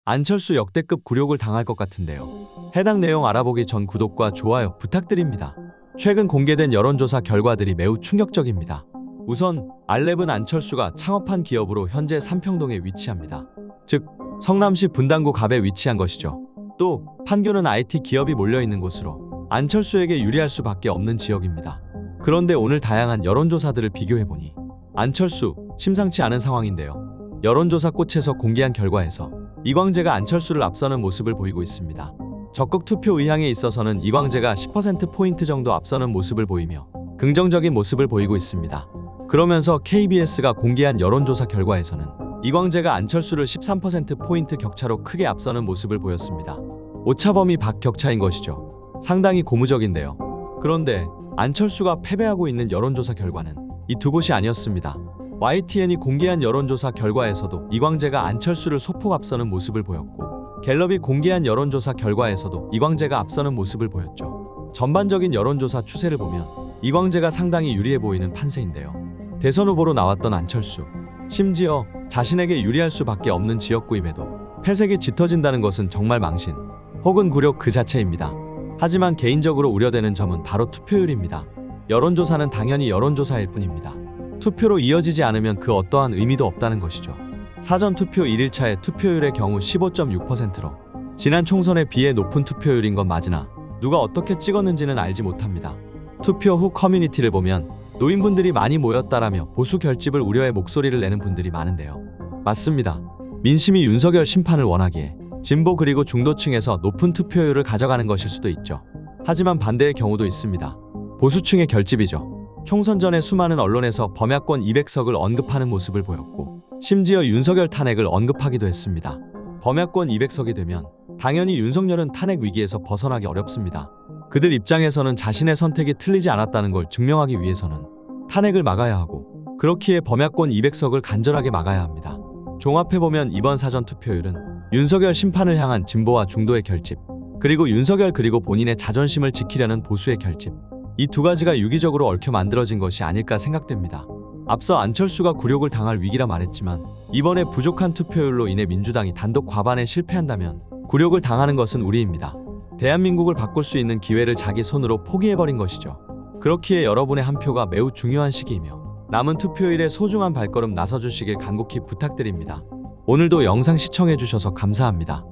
안철수 역대급 굴욕을 당할 것 같은데요. 해당 내용 알아보기 전 구독과 좋아요 부탁드립니다. 최근 공개된 여론조사 결과들이 매우 충격적입니다. 우선 알렙은 안철수가 창업한 기업으로 현재 삼평동에 위치합니다. 즉 성남시 분당구 갑에 위치한 것이죠. 또 판교는 IT 기업이 몰려있는 곳으로 안철수에게 유리할 수밖에 없는 지역입니다. 그런데 오늘 다양한 여론조사들을 비교해보니 안철수 심상치 않은 상황인데요. 여론조사 꽃에서 공개한 결과에서 이광재가 안철수를 앞서는 모습을 보이고 있습니다. 적극 투표 의향에 있어서는 이광재가 10%포인트 정도 앞서는 모습을 보이며 긍정적인 모습을 보이고 있습니다. 그러면서 KBS가 공개한 여론조사 결과에서는 이광재가 안철수를 13%포인트 격차로 크게 앞서는 모습을 보였습니다. 오차범위 밖 격차인 것이죠. 상당히 고무적인데요. 그런데 안철수가 패배하고 있는 여론조사 결과는 이 두 곳이 아니었습니다. YTN이 공개한 여론조사 결과에서도 이광재가 안철수를 소폭 앞서는 모습을 보였고 갤럽이 공개한 여론조사 결과에서도 이광재가 앞서는 모습을 보였죠. 전반적인 여론조사 추세를 보면 이광재가 상당히 유리해 보이는 판세인데요. 대선 후보로 나왔던 안철수, 심지어 자신에게 유리할 수밖에 없는 지역구임에도 패색이 짙어진다는 것은 정말 망신 혹은 굴욕 그 자체입니다. 하지만 개인적으로 우려되는 점은 바로 투표율입니다. 여론조사는 당연히 여론조사일 뿐입니다. 투표로 이어지지 않으면 그 어떠한 의미도 없다는 것이죠. 사전투표 1일차의 투표율의 경우 15.6%로 지난 총선에 비해 높은 투표율인 건 맞으나 누가 어떻게 찍었는지는 알지 못합니다. 투표 후 커뮤니티를 보면 노인분들이 많이 모였다라며 보수 결집을 우려해 목소리를 내는 분들이 많은데요. 맞습니다. 민심이 윤석열 심판을 원하기에 진보 그리고 중도층에서 높은 투표율을 가져가는 것일 수도 있죠. 하지만 반대의 경우도 있습니다. 보수층의 결집이죠. 총선 전에 수많은 언론에서 범야권 200석을 언급하는 모습을 보였고 심지어 윤석열 탄핵을 언급하기도 했습니다. 범야권 200석이 되면 당연히 윤석열은 탄핵 위기에서 벗어나기 어렵습니다. 그들 입장에서는 자신의 선택이 틀리지 않았다는 걸 증명하기 위해서는 탄핵을 막아야 하고 그렇기에 범야권 200석을 간절하게 막아야 합니다. 종합해보면 이번 사전투표율은 윤석열 심판을 향한 진보와 중도의 결집, 그리고 윤석열 그리고 본인의 자존심을 지키려는 보수의 결집, 이 두 가지가 유기적으로 얽혀 만들어진 것이 아닐까 생각됩니다. 앞서 안철수가 굴욕을 당할 위기라 말했지만 이번에 부족한 투표율로 인해 민주당이 단독 과반에 실패한다면 굴욕을 당하는 것은 우리입니다. 대한민국을 바꿀 수 있는 기회를 자기 손으로 포기해버린 것이죠. 그렇기에 여러분의 한 표가 매우 중요한 시기이며 남은 투표일에 소중한 발걸음 나서주시길 간곡히 부탁드립니다. 오늘도 영상 시청해주셔서 감사합니다.